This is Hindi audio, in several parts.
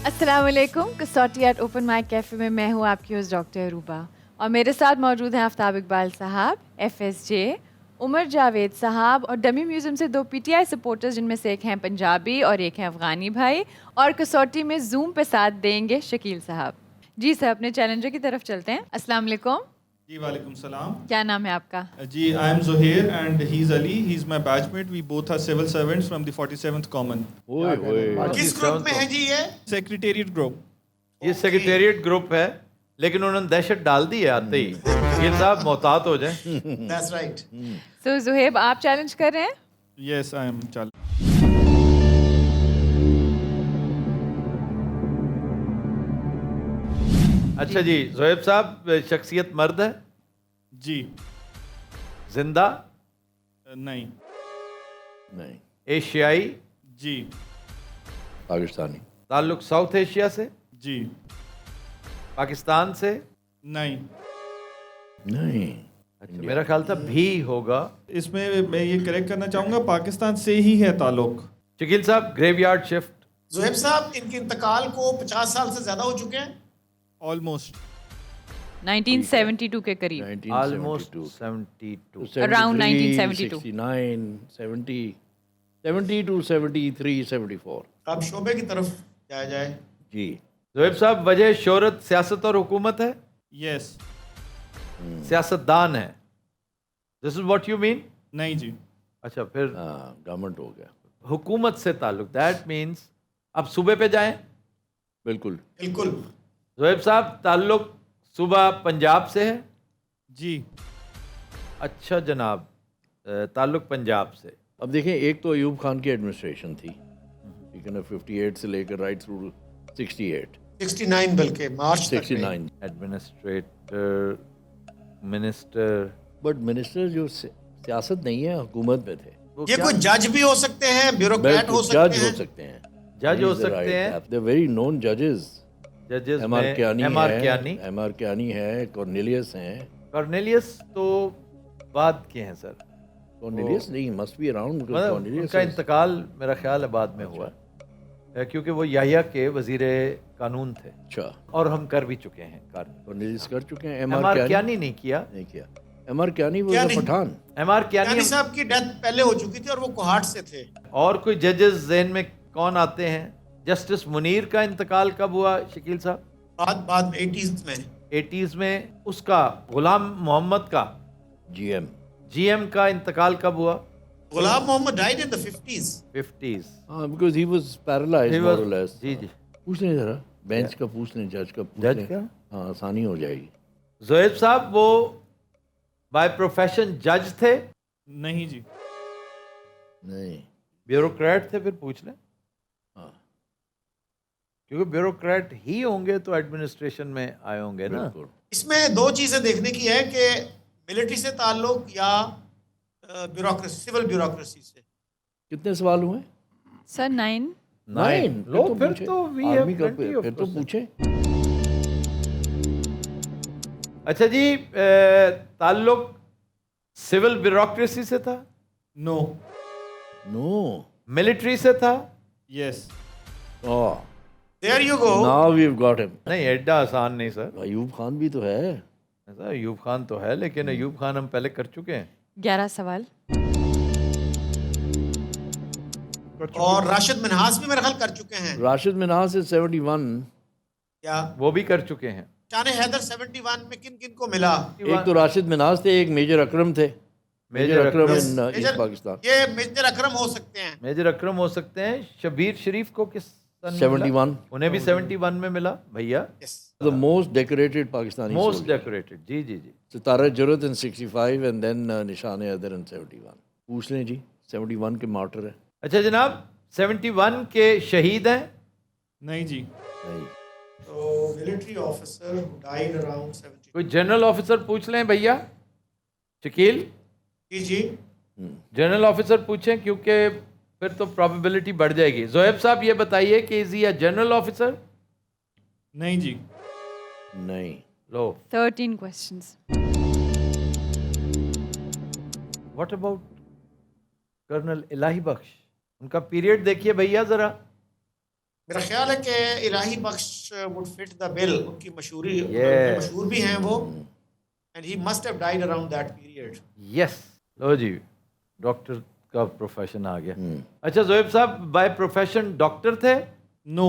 अस्सलाम वालेकुम। कसौटी एट ओपन माइक कैफ़े में मैं हूँ आपकी होस्ट डॉक्टर अरूबा और मेरे साथ मौजूद हैं आफ्ताब इकबाल साहब, FSJ, उमर जावेद साहब और डमी म्यूज़ियम से 2 PTI सपोर्टर्स जिनमें से एक हैं पंजाबी और एक हैं अफ़गानी भाई, और कसौटी में ज़ूम पे साथ देंगे शकील साहब। जी सर, अपने चैलेंजर की तरफ चलते हैं। अस्सलाम वालेकुम। जी वालेकुम सलाम। क्या नाम है आपका? जी I am Zuhair and he is Ali, he is my batchmate, we both are civil servants from the 47th common. ओए ओए किस ग्रुप में है जी ये? Secretariat group. ये सेक्रेटेरिएट ग्रुप है, लेकिन उन्होंने दहशत डाल दी है आते ही। ये साहब मोहतात हो जाएं। That's right. सो ज़ुहैब, आप चैलेंज कर रहे हैं? Yes I am. चल अच्छा जी, ज़ोएब साहब, शख्सियत मर्द है, जी जिंदा, नहीं नहीं, एशियाई, जी पाकिस्तानी, ताल्लुक साउथ एशिया से, जी पाकिस्तान से। नहीं। नहीं, अच्छा, मेरा ख्याल था भी होगा। इसमें मैं ये करेक्ट करना चाहूँगा, पाकिस्तान से ही है ताल्लुक। शकील साहब, ग्रेवयार्ड शिफ्ट। जुहैब साहब, इनके इंतकाल को 50 साल से ज्यादा हो चुके हैं। ऑलमोस्ट 1972 के करीब। ऑलमोस्ट 1972, 72। Around 73, 1972. 69, 70, 70 to 73, 74। अब शोबे की तरफ जाया जाए। जी, ज़ोएब साहब, वजह शोहरत सियासत और हुकूमत है, यस। सियासतदान है। This is what you mean? नहीं जी। अच्छा, फिर हाँ, गवर्नमेंट हो गया, हुकूमत से ताल्लुक, दैट मीन्स अब सूबे पे जाएं। बिल्कुल। बिल्कुल। ज़ोएब साहब, ताल्लुक सूबा पंजाब से है। जी अच्छा जनाब, ताल्लुक पंजाब से। अब देखें, एक तो अयूब खान की एडमिनिस्ट्रेशन थी, ठीक है ना, 58 से लेकर राइट थ्रू 68, 69 बल्कि मार्च तक में। 69। एडमिनिस्ट्रेटर, मिनिस्टर, बट मिनिस्टर जो सियासत नहीं है, हुकूमत में थे। ये कोई जज भी हो सकते हैं, ब्यूरोक्रेट हो जज सकते हो हैं। सकते हैं, जज हो सकते हैं। दे वेरी नोन जजेस। जजेस एम आर में क्यानी एम.आर. है, क्यानी, एम.आर. क्यानी है, कॉर्नेलियस हैं। कॉर्नेलियस तो बाद के हैं सर। कॉर्नेलियस नहीं, मस्ट बी अराउंड, मतलब कॉर्नेलियस उनका इंतकाल मेरा ख्याल है बाद में हुआ, क्योंकि वो याहिया के वजीर कानून थे, अच्छा, और हम कर भी चुके हैं कार्य। कॉर्नेलियस कर चुके हैं। एम.आर. क्यानी नहीं किया। नहीं किया। एम.आर. क्यानी वो क्यानी। पठान। एम.आर. यानी क्यानी। साहब की डेथ पहले हो चुकी थी और वो कोहाट से थे। और कोई जजेस ज़हन में कौन आते हैं? जस्टिस मुनीर का इंतकाल कब हुआ शकील साहब? बाद में 80s में। 80s में। उसका गुलाम मोहम्मद का, जीएम। GM का इंतकाल कब हुआ? Ghulam Mohammad died in the 50s। 50s। हाँ, because he was paralysed He more was- और लेस। जी जी। पूछ लें जरा, बेंच का पूछ लें, जज का पूछ जज लें। का? हाँ, आसानी हो जाएगी। ज़ोएब साहब, वो बाय प्रोफेशन जज थे, नहीं जी। नहीं, ब्यूरोक्रेट थे? फिर पूछ लें, हाँ, क्योंकि ब्यूरोक्रेट ही होंगे तो एडमिनिस्ट्रेशन में आए होंगे ना। बिल्कुल। इसमें दो चीजें देखने की है कि मिलिट्री से ताल्लुक या ब्यूरोक्रेसी, सिविल ब्यूरोक्रेसी से। कितने सवाल हुए? सर 9। 9 लो, फिर पूछे। तो we have आर्मी का plenty of फिर तो questions. पूछे। अच्छा जी, ताल्लुक सिविल ब्यूरोक्रेसी से था, नो। नो। मिलिट्री से था? Yes. Oh, there you go. Now we have got him. नहीं, एड्डा आसान नहीं सर। अयूब खान भी तो है। ऐसा अयूब खान तो है, लेकिन अयूब खान हम पहले कर चुके हैं। 11 सवाल। और राशिद मिन्हास भी मेरा ख्याल कर चुके हैं। राशिद मिन्हास से 71। क्या वो भी कर चुके हैं। शान हैदर 71 में किन किन को मिला? एक तो राशिद मिन्हास थे, एक मेजर अकरम थे। मेजर अकरम Yes, इन ईस्ट मेजर- पाकिस्तान। ये मेजर अकरम हो सकते हैं। मेजर अकरम हो सकते हैं। शबीर शरीफ को किस सन में 71। मिला? उन्हें भी 71 में मिला भैया। Yes. The most decorated Pakistani most soldier. Decorated. जी जी जी। Sitara Jurat in 65 and then Nishan Haider इन 71। पूछ लें जी, 71 के मार्टर है। अच्छा जनाब, 71 के शहीद हैं? नहीं जी। नहीं, तो मिलिट्री ऑफिसर डाइड अराउंड 70। कोई जनरल ऑफिसर पूछ लें भैया। शकील, जी जी। जनरल ऑफिसर पूछें, क्योंकि फिर तो प्रोबेबिलिटी बढ़ जाएगी। ज़ोएब साहब, ये बताइए कि is he a general officer? नहीं जी। नहीं। लो, 13 questions. What about colonel Ilahi Bakhsh? उनका पीरियड देखिए भैया जरा। मेरा ख्याल है कि Ilahi Bakhsh would fit the bill, उनकी मशहूरी Yes. मशहूर भी हैं वो, and he must have died around that period. Yes, लो जी, डॉक्टर का प्रोफेशन आ गया। अच्छा जोएब साहब, बाय प्रोफेशन डॉक्टर थे? No.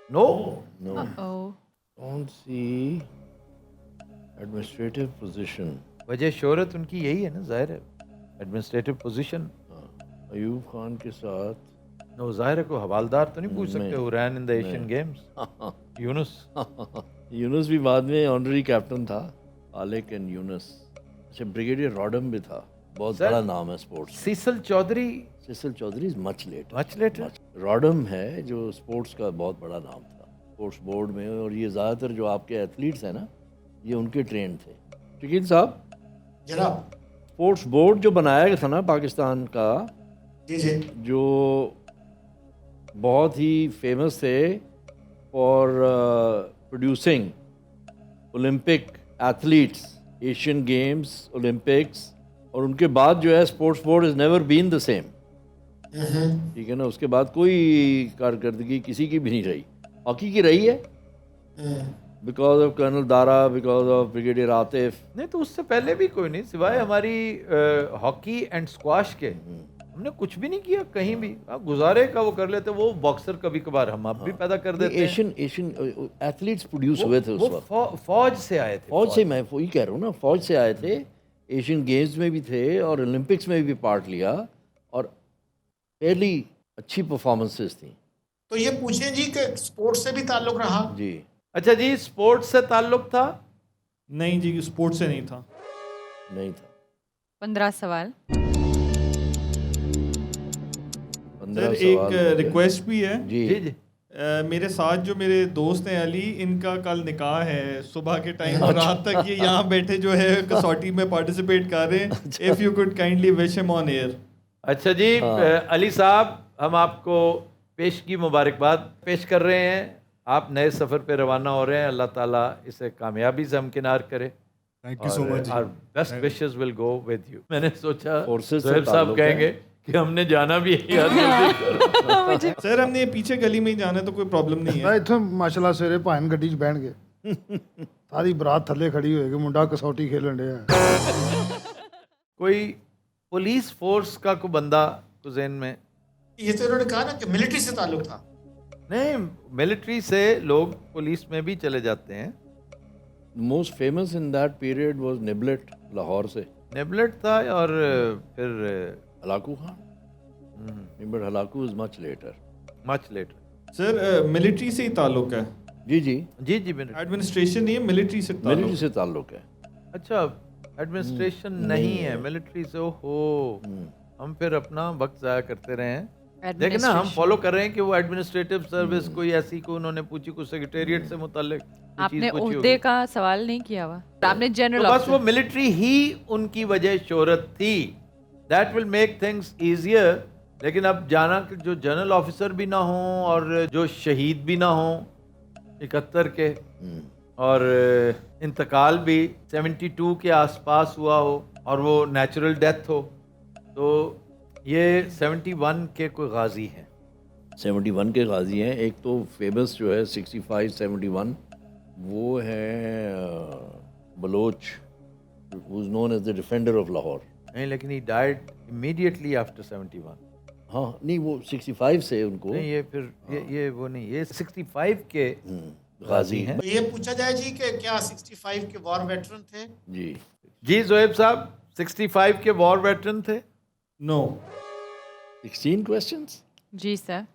No. No. Oh. Don't see administrative position. वजह शोहरत उनकी यही है ना, जाहिर है, एडमिनिस्ट्रेटिव पोजीशन। अयूब खान के साथ नो, जाहिर है, को हवालदार तो नहीं पूछ सकते who ran in the Asian Games. Younis. Younis भी बाद में ऑनरी कैप्टन था, आलिक एंड यूनुस। अच्छा, ब्रिगेडियर रॉडम भी था, बहुत Sir, बड़ा नाम है sports. Cecil Chaudhry Cecil Chaudhry is much later. Much later. रॉडम है जो स्पोर्ट्स का बहुत बड़ा नाम था स्पोर्ट्स बोर्ड में, और ये ज़्यादातर जो आपके एथलीट्स हैं ना, ये उनके ट्रेंड थे। शकील साहब, जनाब। स्पोर्ट्स बोर्ड जो बनाया गया था ना पाकिस्तान का, जी जी। जो बहुत ही फेमस थे for producing Olympic athletes, Asian Games, Olympics, और उनके बाद जो है sports board is never been the same. ठीक है ना, उसके बाद कोई कारकर्दगी किसी की भी नहीं रही। हॉकी की रही है because of colonel Dara, because of brigadier Atif. नहीं तो उससे पहले भी कोई नहीं, सिवाय हमारी हॉकी एंड स्क्वाश के हमने कुछ भी नहीं किया कहीं भी। गुजारे का वो कर लेते, वो बॉक्सर कभी कभार हम आप भी पैदा कर देते हैं। एशियन एथलीट्स प्रोड्यूस हुए थे उस वक्त। फौज से आए थे। फौज से, मैं वही कह रहा हूँ ना, फौज से आए थे। एशियन गेम्स में भी थे और ओलंपिक्स में भी पार्ट लिया, और फेयरली अच्छी परफॉर्मेंसेस थी। तो ये पूछें जी कि स्पोर्ट्स से भी ताल्लुक रहा? जी। अच्छा जी, स्पोर्ट्स से ताल्लुक था? नहीं जी, स्पोर्ट्स से नहीं था। नहीं था। 15 सवाल। सर एक रिक्वेस्ट भी है। जी जी जी। मेरे साथ जो मेरे दोस्त हैं अली, इनका कल निकाह है सुबह के टाइम, और रात तक ये यहाँ बैठे जो है कसौटी में पार्टिसिपेट कर रहे हैं। If you could kindly wish him on air. अच्छा जी, अली साहब, हम आपको पेश की मुबारकबाद पेश कर रहे हैं। आप नए सफ़र पे रवाना हो रहे हैं, अल्लाह ताला इसे कामयाबी से हमकिनार करे। Thank you so much. Our best wishes will go with you. मैंने सोचा Forces से ज़ोहैब साहब ताल्लुक है। कहेंगे कि हमने जाना भी है यार, जल्दी करो। सर हमने पीछे गली में ही जाना है, तो कोई प्रॉब्लम नहीं है। मैं इत्थों माशाल्लाह सवेरे भान गड्डी 'ਚ बहन गए सारी बरात थल्ले खड़ी होएगी, मुंडा कसौटी खेलन डया। कोई पुलिस फोर्स का कोई बंदा को ज़हन में? ये तो उन्होंने कहा ना कि मिलिट्री से ताल्लुक था। नहीं, मिलिट्री से लोग पुलिस में भी चले जाते हैं। Most famous in that period was Niblett, Lahore से। नेबलेट था, और फिर Halaku Khan. But Halaku is much later. Much later. Sir military से ही ताल्लुक है, जी जी, जी जी, मिलिट्री। एडमिनिस्ट्रेशन नहीं है, मिलिट्री से ताल्लुक। मिलिट्री से ताल्लुक है। अच्छा, एडमिनिस्ट्रेशन नहीं है, मिलिट्री से। ओहो, हम फिर अपना वक्त ज़ाया करते रहे हैं। देखना, हम Administration. फॉलो कर रहे हैं कि वो एडमिनिस्ट्रेटिव सर्विस कोई ऐसी को उन्होंने पूछी, कुछ सेक्रेटेरिएट से मुताल्लिक कोई आपने चीज़ पूछी ओहदे होगी। का सवाल नहीं किया हुआ, आपने जनरल तो बस वो ऑफिसर। मिलिट्री ही उनकी वजह शोहरत थी। That will make things easier. लेकिन अब जाना कि जो जनरल ऑफिसर भी ना हो और जो शहीद भी ना हो 71 के, और इंतकाल भी 72 के आसपास हुआ हो, और वो नेचुरल डेथ हो, तो ये 71 के कोई गाजी हैं। 71 के गाजी हैं। एक तो फेमस जो है 65-71, वो है Baloch, who is known as the defender of Lahore. नहीं, लेकिन ही डाइड इमीडिएटली आफ्टर 71। हाँ, नहीं, वो 65 से उनको नहीं, ये फिर ये वो नहीं, ये 65 के गाजी हैं। तो ये पूछा जाए जी कि क्या 65 के वॉर वेटरन थे? जी जी जोएब साहब 65 के वॉर वेटरन थे? नो। 16 क्वेश्चंस। जी सर।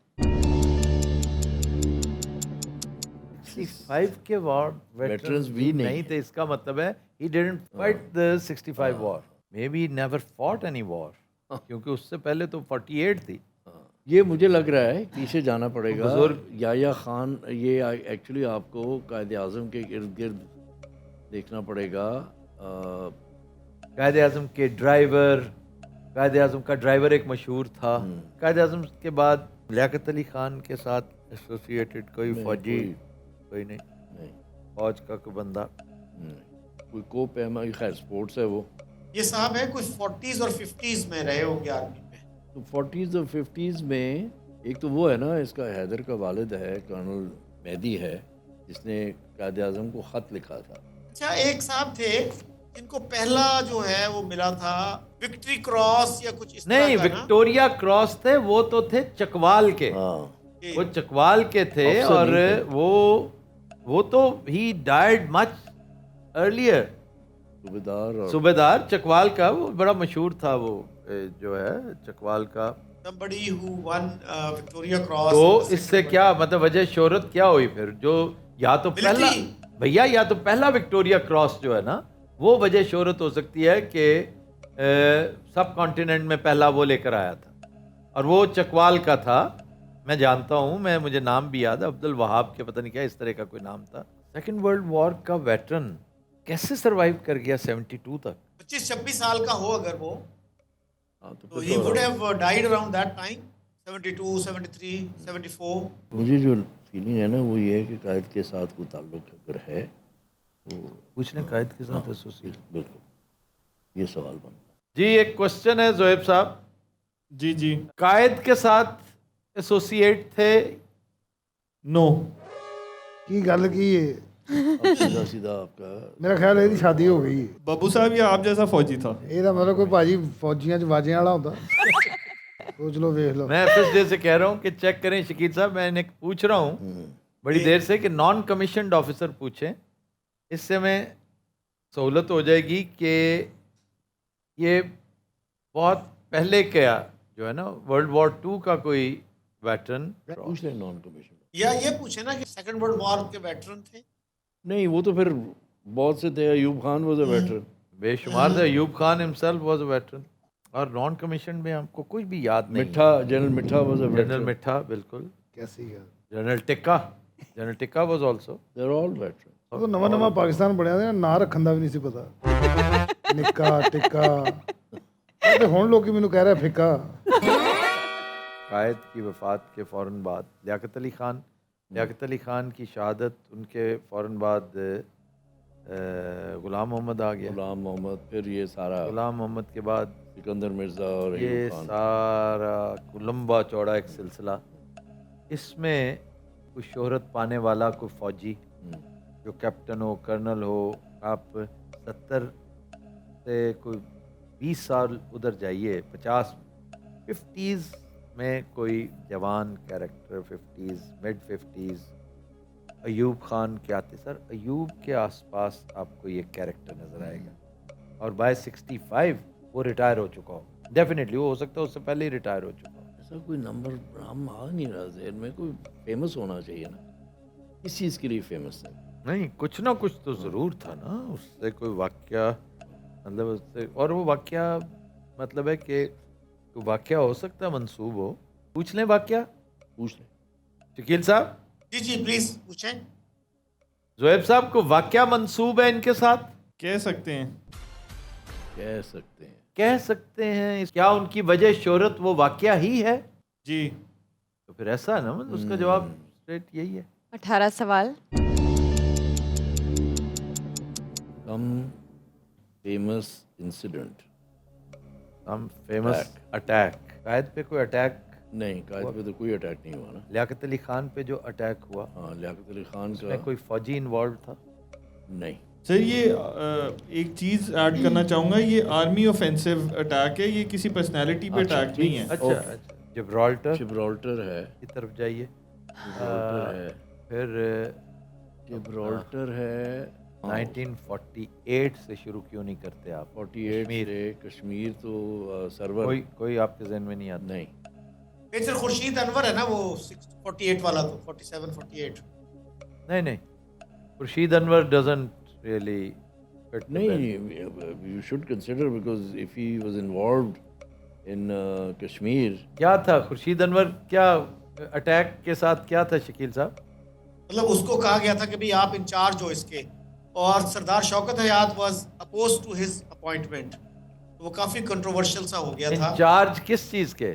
65 के वॉर वेटरन्स भी नहीं थे। इसका मतलब है he didn't fight the 65 war. Maybe he never fought any war. क्योंकि उससे पहले तो 48 थी। ये मुझे लग रहा है पीछे जाना पड़ेगा। बुजुर्ग याया खान, ये एक्चुअली आपको कायद आज़म के इर्द गिर्द देखना पड़ेगा। कायद आज़म के ड्राइवर, कायद आज़म का ड्राइवर एक मशहूर था। कायद आज़म के बाद लियाकत अली खान के साथ एसोसिएटेड कोई फौजी कोई नहीं, नहीं, फौज का कोई बंदा कोई को पैमा, खैर स्पोर्ट्स है वो। ये साहब है कुछ 40s और 50s में रहे होंगे आर्मी में। तो 40s और 50s में एक तो वो है ना, इसका हैदर का वालिद है, कर्नल मेहदी है, जिसने कायद आज़म को ख़त लिखा था। अच्छा, एक साहब थे जिनको पहला जो है वो मिला था विक्ट्री क्रॉस या कुछ इस नहीं, तरह का ना? विक्टोरिया क्रॉस थे, वो तो थे चकवाल के। हाँ, वो चकवाल के थे अफसर और नहीं थे। वो तो ही डाइड मच अर्लियर। सूबेदार और सूबेदार चकवाल का वो बड़ा मशहूर था, वो जो है चकवाल का। Somebody who won Victoria Cross. तो इससे क्या मतलब वजह शोहरत क्या हुई फिर? जो या तो पहला Military। भैया, या तो पहला विक्टोरिया क्रॉस जो है ना, वो वजह शोहरत हो सकती है कि सब कॉन्टिनेंट में पहला वो लेकर आया था और वो चकवाल का था। मैं जानता हूँ, मुझे नाम भी याद है, अब्दुल वहाब के पता नहीं क्या इस तरह का कोई नाम था। सेकेंड वर्ल्ड वॉर का वेटरन कैसे सरवाइव कर गया 72 तक? 25-26 साल का हो अगर वो, हाँ, तो तो फिर he तो would have died around that time, 72, 73, 74. मुझे जो फीलिंग है ना वो ये है कि कायद के साथ कोई ताल्लुक अगर है तो कुछ ने कायद के साथ एसोसिएट। बिल्कुल ये सवाल बनता है। जी, एक क्वेश्चन है जोएब साहब, जी जी। कायद के साथ एसोसिएट थे? नो। की गल की है? अब सीधा सीधा आपका मेरा ख्याल है ਇਹਦੀ शादी हो गई है। बाबू साहब ये आप जैसा फौजी था। ਇਹਦਾ मतलब कोई भाजी फौजियां च बाजियां वाला होता। सोच लो, वेख लो। मैं एफएसजे से कह रहा हूँ कि चेक करें शकील साहब, मैंने पूछ रहा हूँ बड़ी देर से कि नॉन कमीशन्ड ऑफिसर पूछें, इससे हमें सहूलत हो जाएगी कि ये बहुत पहले क्या जो है ना वर्ल्ड वॉर 2 का कोई वेटरन। पूछ लें नॉन कमीशन। या ये पूछे ना कि सेकंड वर्ल्ड वॉर के वेटरन थे। नहीं, वो तो फिर बहुत से थे। Ayub Khan was a veteran. बेशुमार थे। Ayub Khan himself was a veteran. और नॉन कमीशन में हमको कुछ भी याद नहीं। मिठा, जनरल मिठा वाज अ जनरल वेटरन। मिठा, बिल्कुल। कैसी गल? General Tikka was also. They are all veteran. ਉਹ ਨਵਾਂ ਨਵਾਂ ਪਾਕਿਸਤਾਨ ਬਣਿਆ ਤੇ ਨਾਂ ਰੱਖਣ ਦਾ ਵੀ ਨਹੀਂ ਸੀ ਪਤਾ। ਨਿੱਕਾ ਟਿੱਕਾ ਤੇ ਹੁਣ ਲੋਕੀ ਮੈਨੂੰ ਕਹਿ ਰਿਹਾ ਫਿੱਕਾ। कायद की वफ़ात के फ़ौरन बाद लियाकत अली ख़ान की शहादत, उनके फ़ौरन बाद ग़ुलाम मोहम्मद आ गया। गुलाम मोहम्मद, फिर ये सारा ग़ुलाम मोहम्मद के बाद सिकंदर मिर्ज़ा और ये अयूब खान। सारा लंबा चौड़ा एक सिलसिला। इसमें कोई शोहरत पाने वाला कोई फ़ौजी जो कैप्टन हो, कर्नल हो, आप 70 से कोई 20 साल उधर जाइए, 50s में कोई जवान character, 50s mid 50s। Ayub Khan क्या थे सर? अयूब के आसपास आपको ये कैरेक्टर नज़र आएगा और बाय 65 वो रिटायर हो चुका हो। डेफिनेटली वो हो सकता है उससे पहले ही रिटायर हो चुका हो। ऐसा कोई नंबर नाम आ नहीं रहा ज़हन में। कोई फेमस होना चाहिए ना, किस चीज़ के लिए फेमस है? नहीं, कुछ ना कुछ तो ज़रूर था ना उससे, कोई वाक्या मतलब उससे। और वो वाक्या मतलब है कि कोई वाक्या हो सकता है मंसूब हो। पूछ लें वाक्या? पूछ लें। शकील साहब। जी जी प्लीज पूछें। जोएब साहब को वाक्या मंसूब है इनके साथ? कह सकते हैं। कह सकते हैं। कह सकते हैं। क्या उनकी वजह शोहरत वो वाक्या ही है? जी। तो फिर ऐसा है ना, मतलब उसका जवाब स्ट्रेट यही है। 18 सवाल। कम फेमस इंसिडेंट। हम फेमस अटैक। कायद पे कोई अटैक? नहीं, कायद पे तो कोई अटैक नहीं हुआ ना। लियाकत अली खान पे जो अटैक हुआ, हाँ, लियाकत अली खान का उसमें कोई फौजी इन्वॉल्व था? नहीं। सर ये एक चीज़ ऐड करना चाहूँगा, ये आर्मी ऑफेंसिव अटैक है, ये किसी पर्सनैलिटी पे अच्छा, अटैक नहीं है। अच्छा अच्छा। जिब्राल्टर जिब्राल्टर है। की तरफ जाइए। जिब्राल्टर है। फिर जिब्राल्टर है। 1948 से शुरू क्यों नहीं करते आप? 48 से कश्मीर तो सर्वर कोई आपके जहन में नहीं आता? नहीं। मेजर खुर्शीद अनवर है ना वो 48 वाला, तो 47 48। नहीं, Khurshid Anwar doesn't really fit. नहीं, you should consider because if he was involved in Kashmir। क्या था खुर्शीद अनवर? क्या अटैक के साथ क्या था शकील साहब? मतलब उसको कहा गया था कि भाई आप इंचार्ज हो इसके, और Sardar Shaukat Hayat was oppose to his appointment, तो वो काफी कंट्रोवर्शियल सा हो गया था। इंचार्ज किस चीज के?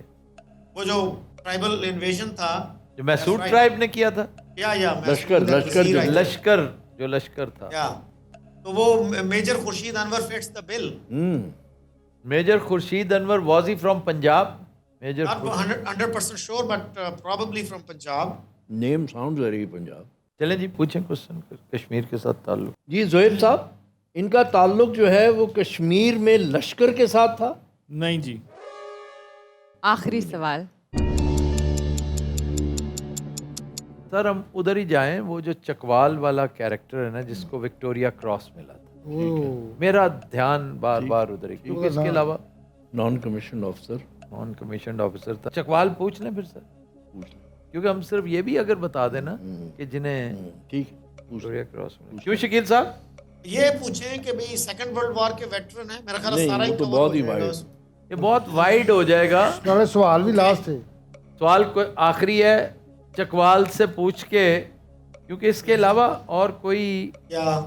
वो जो ट्राइबल इन्वेजन था जो मैसूर ट्राइब ने किया था? या लश्कर जो लश्कर था। या तो वो major Khurshid Anwar fits the bill. Major Khurshid Anwar was he from Punjab? Major Not 100% sure, but probably from Punjab. Name sound very Punjab. चलें जी, पूछें क्वेश्चन कश्मीर के साथ ताल्लुक। जी जोएब साहब, इनका ताल्लुक जो है वो कश्मीर में लश्कर के साथ था? नहीं जी। आखिरी सवाल। सर हम उधर ही जाएं, वो जो चकवाल वाला कैरेक्टर है ना जिसको विक्टोरिया क्रॉस मिला था, मेरा ध्यान बार बार उधर ही, क्योंकि इसके अलावा non commission officer. Non commission officer था। चकवाल पूछ लें फिर सर, क्योंकि हम सिर्फ ये भी अगर बता देना कि जिन्हें ठीक है, पूछ विक्टोरिया क्रॉस मिला। क्यों शकील साहब? ये पूछें कि भाई सेकंड वर्ल्ड वॉर के वेटरन है, मेरा ख्याल है नहीं, सारा वो ही तो cover बहुत हो ही जाएगा wide। उसमें। ये बहुत वाइड हो जाएगा। सारे सवाल भी लास्ट थे। सवाल को आखिरी है, चकवाल से पूछ के, क्योंकि इसके अलावा और कोई या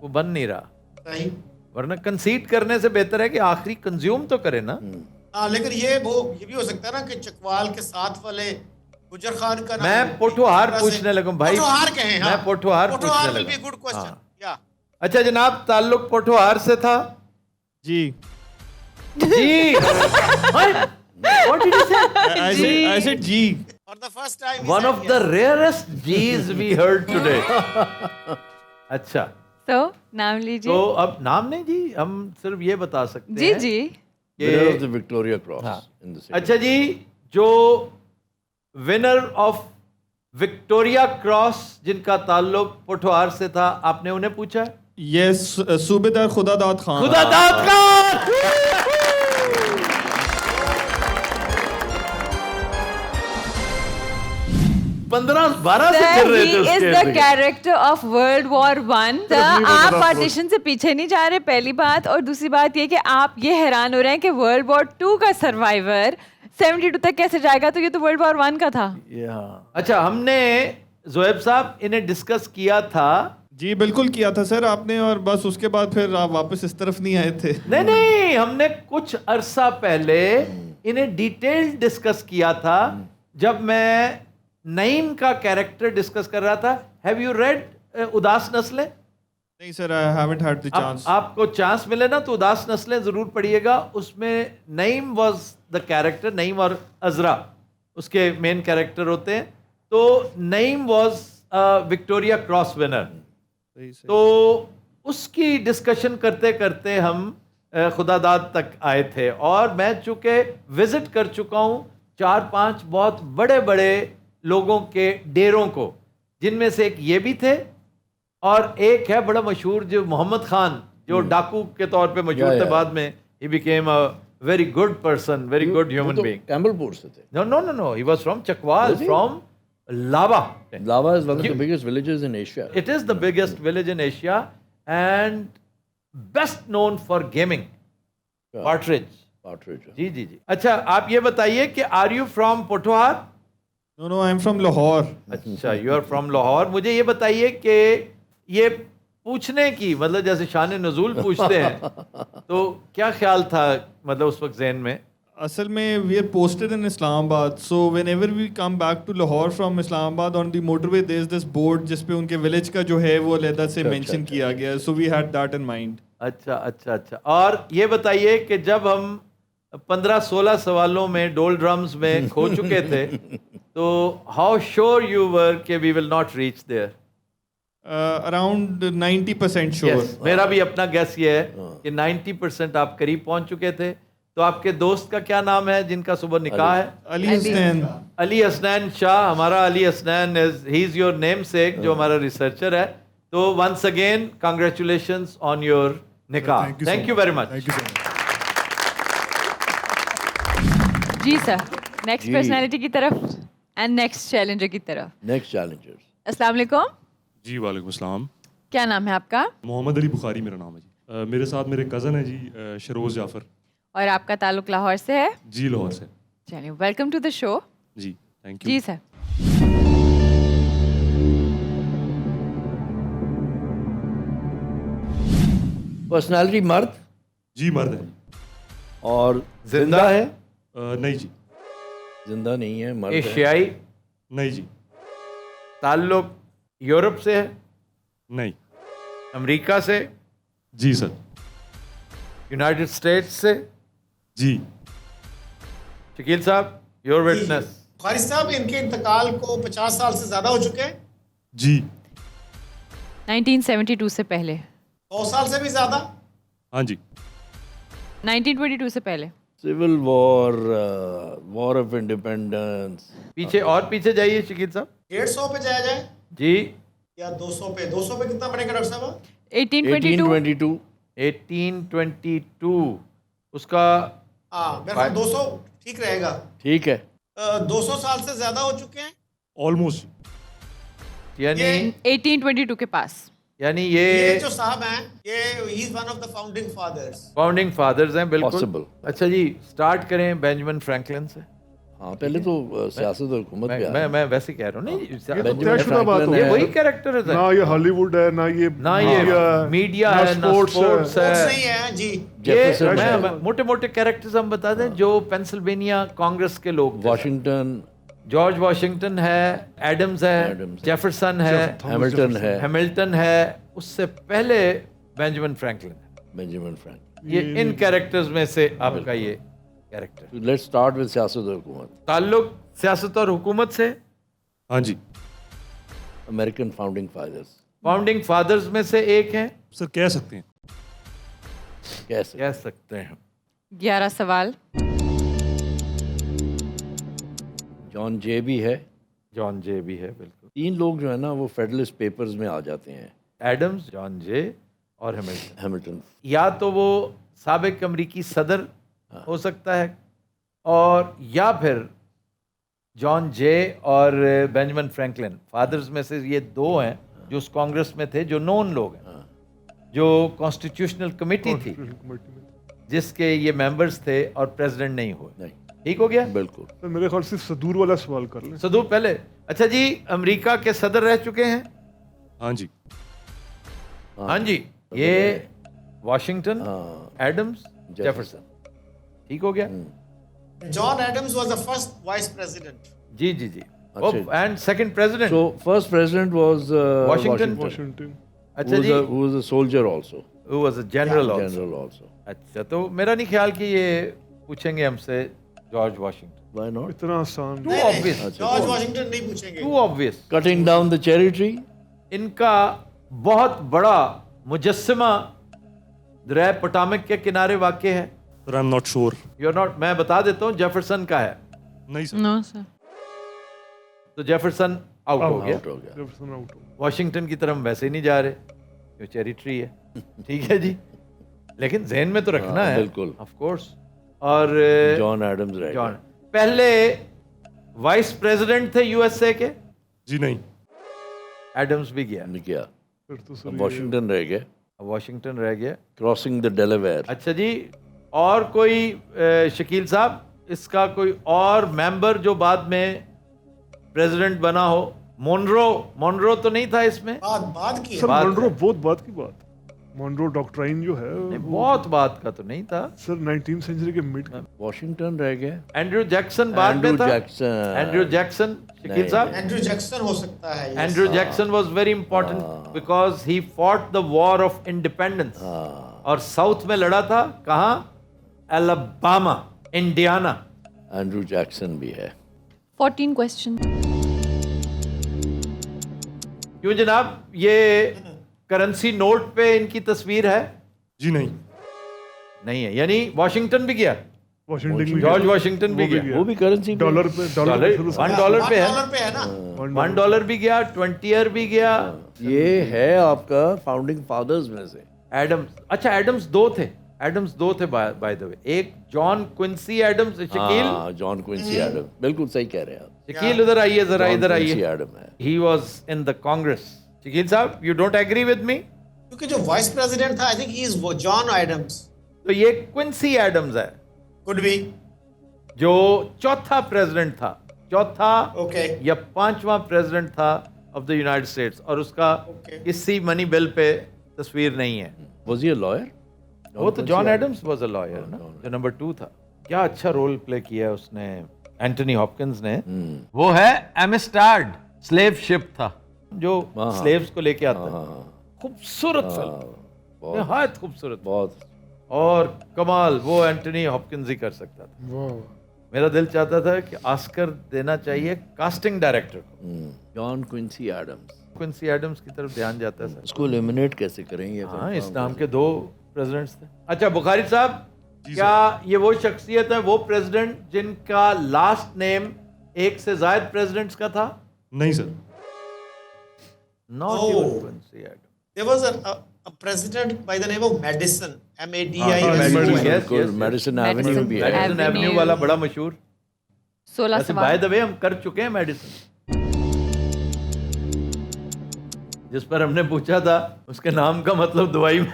वो बन नहीं रहा, सही। वरना कंसीड करने से बेहतर है कि आखिरी कंज्यूम तो करे ना। हाँ, लेकिन ये भी हो सकता है ना कि चकवाल के साथ वाले गुजर खान का नाम मैं पोठोहार इस तरह से- पूछने लगूं भाई। पोठोहार कहें, हाँ। मैं पोठोहार पोठोहार पूछने will be लगा। a good question, हाँ। या। अच्छा जनाब, ताल्लुक पोठोहार से था जी। जी। What did you say? I said ji. For the first time he One said of the yes. rarest G's we heard today. अच्छा, तो नाम लीजिए। तो अब नाम नहीं जी, हम सिर्फ ये बता सकते जी हैं जी। विनर ऑफ कि द विक्टोरिया क्रॉस हाँ। इन द अच्छा जी, जो विनर ऑफ विक्टोरिया क्रॉस जिनका ताल्लुक पोठोहार से था, आपने उन्हें पूछा? यस, सूबेदार खुदादाद खान। खुदादाद खान। 15-12 से Sir, कर रहे थे he is उसके the इर्द-गिर्द। character of World War One. Sir, आप पार्टीशन से पीछे नहीं जा रहे, पहली बात। और दूसरी बात ये कि आप ये हैरान हो रहे हैं कि वर्ल्ड वॉर 2 का सर्वाइवर 72 तक कैसे जाएगा, तो ये तो वर्ल्ड वॉर 1 का था। अच्छा, हमने जोएब साहब इन्हें डिस्कस किया था। जी बिल्कुल किया था सर आपने, और बस उसके बाद फिर आप वापस इस तरफ नहीं आए थे। नहीं नहीं, हमने कुछ अरसा पहले इन्हें डिटेल डिस्कस किया था जब मैं नईम का कैरेक्टर डिस्कस कर रहा था। हैव यू रेड उदास नस्लें? नहीं sir, I haven't had the chance. आपको चांस मिले ना तो उदास नस्लें जरूर पढ़िएगा। उसमें Naeem was the character, Naeem और अजरा उसके मेन कैरेक्टर होते हैं। तो Naeem was Victoria cross winner. तो उसकी डिस्कशन करते करते हम खुदादाद तक आए थे, और मैं चूंकि विजिट कर चुका हूँ 4-5 बहुत बड़े बड़े लोगों के डेरों को, जिनमें से एक ये भी थे, और एक है बड़ा मशहूर जो मोहम्मद खान, जो डाकू के तौर पे मशहूर थे। बाद में he became a very good person, very good human being. Campbellpur से थे। No no no no, he was from Chakwal, from Lawa. Lawa is one of the biggest villages in Asia. It is the biggest village in Asia and best known for gaming. Partridge. जी जी जी। अच्छा, आप ये बताइए कि are you from Pothohar? No no, I am from Lahore. अच्छा, यू आर फ्रॉम लाहौर। मुझे ये बताइए कि ये पूछने की मतलब जैसे शान नज़ूल पूछते हैं तो क्या ख्याल था मतलब उस वक्त जहन में? असल में we are posted in Islamabad, so whenever we come back to Lahore from Islamabad on the motorway there is this board जिस पे उनके विलेज का जो है वो अलहदा से मेंशन किया गया है, so we had that in mind. अच्छा अच्छा अच्छा। और ये बताइए कि जब हम 15-16 सवालों में डोल ड्रम्स में खो चुके थे तो हाउ श्योर यू वर कि we will not reach there? Around 90% sure. मेरा भी अपना गैस ये है कि 90% आप करीब पहुंच चुके थे। तो आपके दोस्त का क्या नाम है जिनका सुबह निकाह है? अली हसनैन। अली हसनैन शाह। हमारा Ali Hasnain he is your namesake, जो हमारा रिसर्चर है। तो once again congratulations on your nikah. Thank you very much. जी सर, नेक्स्ट पर्सनालिटी की तरफ एंड नेक्स्ट चैलेंजर की तरफ। Next challengers. अस्सलाम वालेकुम। जी वालेकुम अस्सलाम। क्या नाम है आपका? मोहम्मद अली बुखारी मेरा नाम है जी। मेरे साथ मेरे कज़न है जी शरोज़ जाफ़र। और आपका ताल्लुक लाहौर से है? जी लाहौर से। चलिए, वेलकम टू द शो। जी थैंक यू। जी सर। पर्सनालिटी मर्द जी मर्द है। और जिंदा है? नहीं जी। जिंदा नहीं है, मर्द है। एशियाई? नहीं जी। ताल्लुक यूरोप से है? नहीं। अमेरिका से? जी सर। यूनाइटेड स्टेट्स से? जी। शकील साहब, योर विटनेस। बुखारी साहब, इनके इंतकाल को 50 साल से ज्यादा हो चुके हैं, जी 1972 से पहले, 100 साल से भी ज्यादा। हाँ जी 1922 से पहले, civil war, war of independence, पीछे और पीछे जाइए शकील साहब 150 पे जाया जाए जी। या 200 पे? 200 पे कितना पड़ेगा डॉक्टर साहब? 1822, 1822, 1822 उसका हाँ, मेरे ख्याल 200 ठीक रहेगा। ठीक है। 200 साल से ज्यादा हो चुके हैं। ऑलमोस्ट। यानी 1822 के पास। यानी ये ये जो साहब हैं, ये he is one of the founding fathers. Founding fathers हैं, बिल्कुल। Possible. अच्छा जी, स्टार्ट करें बेंजामिन फ्रैंकलिन से। हाँ, पहले तो सियासत और हुकूमत पे मैं वैसे कह रहा हूँ, नहीं ये तो बेंजामिन तयशुदा बात फ्रैंकलिन हो ये है। वही कैरेक्टर है ना, ये हॉलीवुड है, ना ये ना ये मीडिया ना है, ना स्पोर्ट्स स्पोर्ट्स बहुत है। सही है जी। ये जेफरसन है। मैं मोटे मोटे कैरेक्टर्स हम बता दें जो पेंसिल्वेनिया कांग्रेस के लोग थे। वाशिंगटन, जॉर्ज वाशिंगटन है, एडम्स है, एडम्स है। जेफरसन है, हैमिल्टन है, हैमिल्टन है, उससे पहले बेंजामिन फ्रैंकलिन है। Benjamin Franklin. ये इन कैरेक्टर्स में से आपका ये कैरेक्टर। लेट्स स्टार्ट विद सियासत और हुकूमत। ताल्लुक सियासत और हुकूमत से। हाँ जी American founding fathers founding fathers में से एक हैं, सर, कह सकते हैं। कैसे? कह सकते हैं। 11 सवाल। जॉन जे भी है। जॉन जे भी है, बिल्कुल। 3 लोग जो है ना वो फेडरलिस्ट पेपर्स में आ जाते हैं। एडम्स, जॉन जे और हैमिल्टन। हैमिल्टन। या तो वो साबिक अमरीकी सदर हो सकता है, और या फिर जॉन जे और बेंजामिन फ्रैंकलिन, फादर्स में से ये 2 हैं जो उस कांग्रेस में थे, जो नोन लोग हैं, जो कॉन्स्टिट्यूशनल कमेटी थी जिसके ये मेंबर्स थे और प्रेसिडेंट नहीं हुए। नहीं, ठीक हो गया। बिल्कुल। तो मेरे ख्याल से सदूर वाला सवाल कर लें। सदूर पहले। अच्छा जी, अमेरिका के सदर रह चुके हैं। हाँ जी हाँ जी, ये वाशिंगटन, हाँ, एडम्स, जेफरसन। ठीक हो गया। John Adams was the first vice president. जी जी जी। अच्छा। And second president So first president was Washington. Washington. अच्छा जी, who was a soldier also. who was a general also. General also. अच्छा, तो मेरा नहीं ख्याल कि ये पूछेंगे हमसे जॉर्ज वाशिंगटन। Why not? इतना आसान। Too obvious. जॉर्ज वाशिंगटन नहीं पूछेंगे। Too obvious. Cutting down the cherry tree. इनका बहुत बड़ा मुजस्समा दरिया पोटामिक के किनारे वाक़ है। Sir, I am not sure. You are not, मैं बता देता हूँ, जेफरसन का है। नहीं सर। No sir. तो जेफरसन आउट हो गया। Out हो गया। जेफरसन आउट हो। वाशिंगटन की तरफ वैसे ही नहीं जा रहे, जो चेरी ट्री है। ठीक है जी, लेकिन जहन में तो रखना हाँ, है, बिल्कुल। Of course. और जॉन एडम्स रह जॉन गए। पहले वाइस प्रेसिडेंट थे यूएसए के। जी नहीं। एडम्स भी गया, नहीं किया। फिर तो अब सर वॉशिंगटन रह गए। अब वाशिंगटन रह गया। Crossing the Delaware. अच्छा जी, और कोई शकील साहब, इसका कोई और मेंबर जो बाद में प्रेसिडेंट बना हो? मोनरो तो नहीं था इसमें? बाद की है। सर बात मॉनरो है। बहुत बात की बात। मॉनरो डॉक्ट्राइन जो है नहीं, वो बहुत बात का तो नहीं था। सर 19th सेंचुरी के मिड के। वॉशिंगटन रह गए। एंड्रू जैक्सन बाद में एंड्रू था। जैक्सन। एंड्रू जैक्सन, शकील नहीं, साहब। एंड्रू जैक्सन हो सकता है। yes. Andrew Jackson was very important because he fought the war of independence, और साउथ में लड़ा था। कहाँ? Alabama, Indiana. एंड्रू जैक्सन भी है। 14 क्वेश्चन। क्यों जनाब, ये करेंसी नोट पे इनकी तस्वीर है? जी नहीं। नहीं है, यानी वाशिंगटन भी गया, वाशिंगटन भी जॉर्ज गया। वाशिंगटन भी गया। वो भी करेंसी डॉलर पे डॉलर, पे शुरू से। $1 पे है, $1 पे है ना। $1 भी गया, 20 भी गया। ये है आपका फाउंडिंग फादर्स में से। एडम्स, अच्छा एडम्स 2 थे, एडम्स 2 थे बाय द वे। एक जॉन क्विंसी एडम्स। शकील, हाँ, जॉन क्विंसी एडम, बिल्कुल सही कह रहे हैं आप। शकील उधर आइए जरा, जॉन इधर क्विंसी आइए। एडम है। He was in the Congress. Shakeel Sahab, you don't agree with me? क्योंकि जो वाइस प्रेसिडेंट था, आई थिंक ही इज वो जॉन एडम्स। तो ये क्विंसी एडम्स है, कुड बी। जो चौथा प्रेसिडेंट था, चौथा ओके। या 5वां प्रेसिडेंट था ऑफ द यूनाइटेड स्टेट्स, और उसका Okay. किसी मनी बिल पे तस्वीर नहीं है। Was he a lawyer? वो तो John Adams was a lawyer ना, जो नंबर 2 था। क्या अच्छा रोल प्ले किया उसने, एंटनी हॉपकिंस ने। वो है एमिस्टार्ड, स्लेव शिप था जो हाँ। स्लेव्स को लेके आता है। हाँ, खूबसूरत फिल्म, निहायत खूबसूरत, बहुत। और कमाल वो एंटनी हॉपकिंस ही कर सकता था। वाह। मेरा दिल चाहता था कि ऑस्कर देना चाहिए कास्टिंग डायरेक्टर को। John Quincy Adams, Quincy Adams की तरफ ध्यान जाता है सर। उसको एलिमिनेट कैसे करेंगे? हाँ, इस नाम के 2 प्रेसिडेंट्स थे। अच्छा बुखारी साहब, क्या ये वो शख्सियत है, वो प्रेसिडेंट जिनका लास्ट नेम एक से ज्यादा प्रेसिडेंट्स का था? नहीं sir. Not Oh. Even Quincy Adams. There was a president by the name of Madison, M-A-D-I-S-O-N. Madison, yes, yes, yes. Medicine Madison Avenue भी है। Medicine Avenue. एवेन्यू वाला बड़ा मशहूर। 16 वैसे बाय सवाल। द वे हम कर चुके हैं मेडिसिन, जिस पर हमने पूछा था उसके नाम का मतलब दवाई में।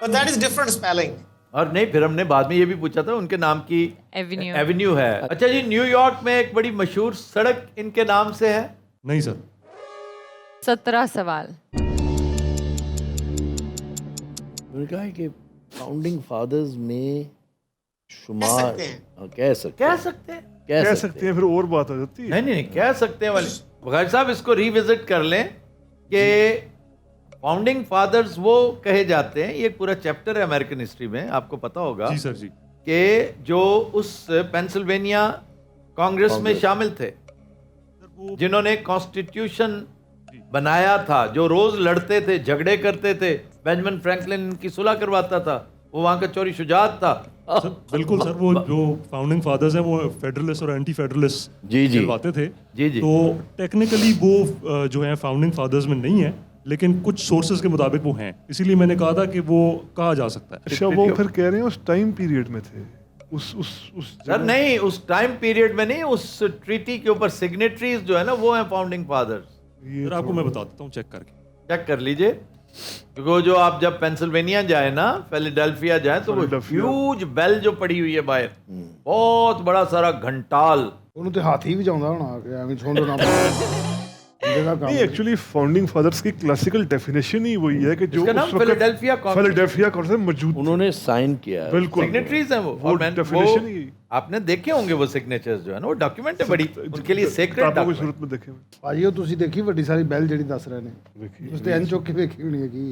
But that is different spelling. और नहीं, फिर हमने बाद में ये भी पूछा था उनके नाम की Avenue. एवेन्यू है। अच्छा जी, न्यूयॉर्क में एक बड़ी मशहूर सड़क इनके नाम से है? नहीं सर। 17 सवाल। मैंने कहा है कि फाउंडिंग फादर्स में शुमार सकते हैं। हाँ, कह सकते कह हैं, सकते हैं। कह सकते हैं, फिर और बात हो जाती है। नहीं नहीं नहीं, कह सकते हैं वाले बुखारी साहब, इसको रिविजिट कर लें कि फाउंडिंग फादर्स वो कहे जाते हैं। ये एक पूरा चैप्टर है अमेरिकन हिस्ट्री में, आपको पता होगा जी सर जी। कि जो उस पेंसिल्वेनिया कांग्रेस में शामिल थे, जिन्होंने कॉन्स्टिट्यूशन बनाया था, जो रोज लड़ते थे, झगड़े करते थे, बेंजामिन फ्रैंकलिन की सुलह करवाता था, वो वहां का चोरी शुजात था। सर बिल्कुल सर, वो जो फाउंडिंग फादर्स हैं वो फेडरलिस्ट और एंटी फेडरलिस्ट जी, जी। कहलवाते थे। जी, जी। तो टेक्निकली वो जो है फाउंडिंग फादर्स में नहीं है, लेकिन कुछ सोर्सेज के मुताबिक वो हैं। इसीलिए मैंने कहा था कि वो कहा जा सकता है। अच्छा, वो फिर कह रहे हैं उस टाइम पीरियड में थे, उस सर नहीं, उस टाइम पीरियड में नहीं, उस ट्रीटी के ऊपर सिग्नेटरीज जो है ना, वो हैं फाउंडिंग फादर्स। सर आपको मैं बता देता हूँ चेक करके। चेक कर लीजिए, क्योंकि वो जो आप जब पेंसिल्वेनिया जाए ना, फिलाडेल्फिया जाए, तो वो फिलाडेल्फिया। ह्यूज बेल जो पड़ी हुई है बाहर, बहुत बड़ा सारा घंटाल। ਉਹਨੂੰ ਤੇ ਹਾਥੀ ਵੀ ਜਾਉਂਦਾ ਹੋਣਾ ਕਿ ਐਵੇਂ ਛੋਂਦੋ ਨਾ ਜਿਹੜਾ ਕੰਮ नहीं, एक्चुअली फाउंडिंग फादर्स की क्लासिकल डेफिनेशन ही वही है कि जो इसका नाम उस वक्त फिलाडेल्फिया कॉन्फ्रेंस। फिलाडेल्फिया कॉन्फ्रेंस मौजूद उन्होंने साइन किया है। बिल्कुल सिग्नेटरीज हैं वो। वो और definition ही आपने देखे होंगे वो सिग्नेचर्स जो है ना, वो डॉक्यूमेंट है बड़ी, उनके लिए सेक्रेट किताबों की डॉक्यूमेंट। सूरत में देखे हुए। ਭਾਜੀ ਉਹ ਤੁਸੀਂ ਦੇਖੀ ਵੱਡੀ ਸਾਰੀ ਬੈਲ ਜਿਹੜੀ ਦੱਸ ਰਹੇ ਨੇ, ਉਸ ਤੇ ਐਨ ਚੁੱਕ ਕੇ ਵੇਖੀ ਹੋਣੀ ਹੈਗੀ।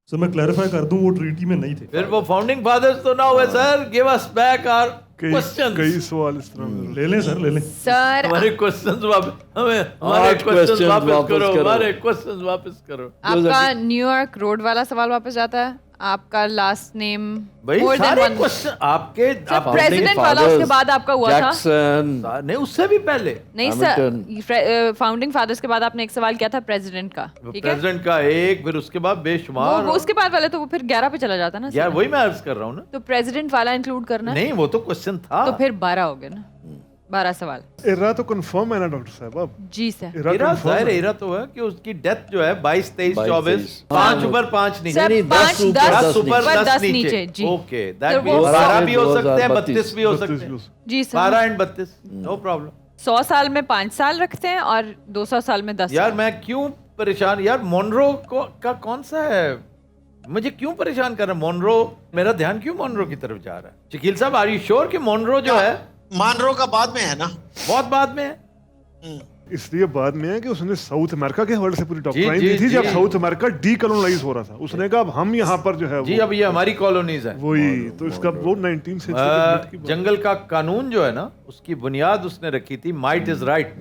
सर मैं क्लैरिफाई कर दूं, वो ट्रीटी में नहीं थे। फिर वो फाउंडिंग फादर्स तो ना हुए sir. Give us back our कई क्वेश्चंस। सवाल इस तरह में ले लें सर, ले लें। सर हमारे क्वेश्चंस वापस, हमारे 8 क्वेश्चंस questions वापस वापस करो, करो। हमारे क्वेश्चंस वापस करो। आपका न्यूयॉर्क रोड वाला सवाल वापस जाता है। आपका लास्ट नेम भाई more than सारे one- क्वेश्चन आपके आप प्रेसिडेंट वाला उसके बाद आपका हुआ था। जैक्सन, नहीं, उससे भी पहले नहीं सर, फाउंडिंग फादर्स के बाद आपने एक सवाल किया था प्रेसिडेंट का, ठीक है? प्रेसिडेंट का एक, फिर उसके बाद बेशुमार। वो उसके बाद वाले तो वो फिर 11 पे चला जाता ना यार सर। वही मैं अर्ज कर रहा हूँ ना। तो प्रेसिडेंट वाला इंक्लूड करना है, नहीं, वो तो क्वेश्चन था। तो फिर 12 हो गए ना। 12 सवाल। इरा तो कंफर्म है ना डॉक्टर साहब? अब जी सर। इरा इरा confirm जाहिर है, है। इरा तो है कि उसकी डेथ जो है 22, 23, 24, 22, 5 ऊपर 5 नीचे। सर, नहीं, 5, 10 10 ऊपर, ऊपर, 10 10 नीचे। नीचे, जी। ओके, तो दैट वो मींस 12 भी हो 12 सकते हैं, 32 32 भी हो सकते हैं। जी सर। 12 and 32, no problem. 100 साल में 5 साल रखते हैं और 200 साल में 10 यार साल। मैं क्यों परेशान, यार मोनरो का कौन सा है, मुझे क्यों परेशान कर रहा है मोनरो? मेरा ध्यान क्यों मोनरो की तरफ जा रहा है? शकील साहब, आर यू श्योर कि मोनरो जो है मानरो का बाद में है ना? बहुत बाद में है? इसलिए बाद में है कि उसने साउथ अमेरिका के हवाले से पूरी डॉक्ट्राइन जी, दी थी, जब जी। साउथ अमेरिका डीकोलोनाइज हो रहा था। उसने कहा अब हम यहाँ पर जो है जी, अब ये हमारी कॉलोनीज है। वही तो इसका वो 19th सेंचुरी की जंगल का कानून जो है ना, उसकी बुनियाद उसने रखी थी माइट इज राइट।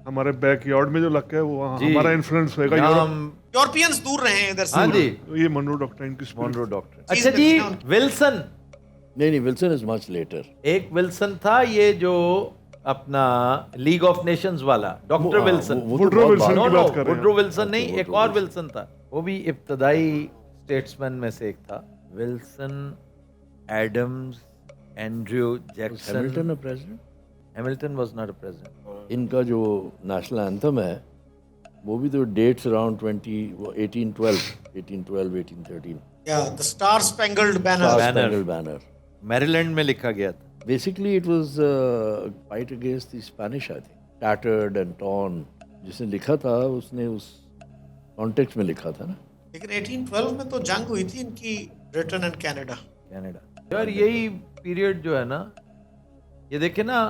हमारे बैकयार्ड में जो लग है वो वहाँ जी। हमारा इन्फ्लुएंस होएगा यहाँ यूरोप। हम- यूरोपियंस दूर रहे हैं इधर से। हाँ जी, ये मनरो डॉक्ट्राइन की spirit। Monroe doctor. चीज़ अच्छा जी, देखना उनकी। विल्सन, नहीं विल्सन इज मच लेटर। एक विल्सन था, ये जो अपना लीग ऑफ नेशंस वाला डॉक्टर विल्सन। वुडरो विल्सन की बात कर रहे हैं। वुडरो विल्सन नहीं, एक और विल्सन था, वो भी इब्तदाई स्टेट्समैन में से एक था। Wilson, Adams, Andrew Jackson. Hamilton a president. Hamilton was not a president. इनका जो नेशनल एंथम है वो भी तो डेट्स अराउंड 1812, 1813 या the star spangled banner. Spangled banner. Maryland में लिखा गया था। Basically, it was a fight against the Spanish, I think. Tattered and torn. जिसने लिखा था उसने उस कॉन्टेक्स्ट में लिखा था ना। लेकिन 1812 में तो जंग हुई थी इनकी ब्रिटेन एंड कनाडा। कनाडा। यार यही पीरियड जो है ना, ये देखे ना,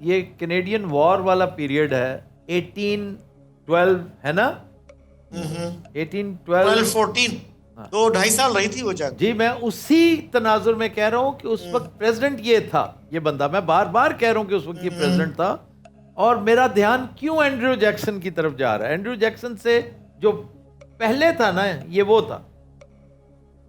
ये कैनेडियन वॉर वाला पीरियड है। 1812 है ना? 1812, 12-14 2-2.5 साल रही थी वो जंग। जी, मैं उसी तनाजुर में कह रहा हूं कि उस वक्त प्रेसिडेंट ये था, ये बंदा, मैं बार बार कह रहा हूं कि उस वक्त ये प्रेसिडेंट था। और मेरा ध्यान क्यों एंड्रयू जैक्सन की तरफ जा रहा है? एंड्रयू जैक्सन से जो पहले था ना, ये वो था।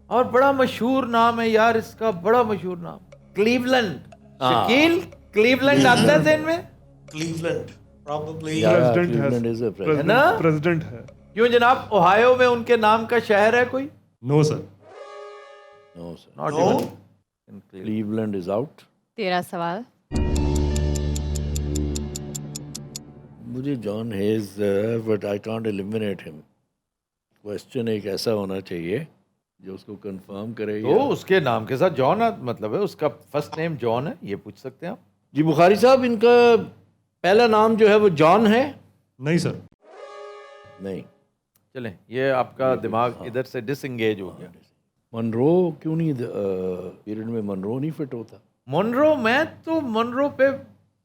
और बड़ा मशहूर नाम है यार इसका, बड़ा मशहूर नाम, क्लीवलैंड। शकील, क्लीवलैंड आता है ज़हन में? Cleveland probably. प्रेसिडेंट है ना? प्रेसिडेंट है। क्यों जनाब, ओहायो में उनके नाम का शहर है कोई? No sir. No sir, not No? Even. Cleveland is out. तेरा सवाल। मुझे John Hayes, but I can't eliminate him. Question एक ऐसा होना चाहिए जो उसको कंफर्म करे। तो उसके नाम के साथ जॉन मतलब है, उसका फर्स्ट नेम जॉन है, ये पूछ सकते हैं आप। जी बुखारी साहब, इनका पहला नाम जो है वो जॉन है? नहीं सर। नहीं। चलें, ये आपका दिमाग इधर से डिसएंगेज हो गया। मनरो क्यों नहीं, पीरियड में मनरो नहीं फिट होता? मोनरो, मैं तो मोनरो पे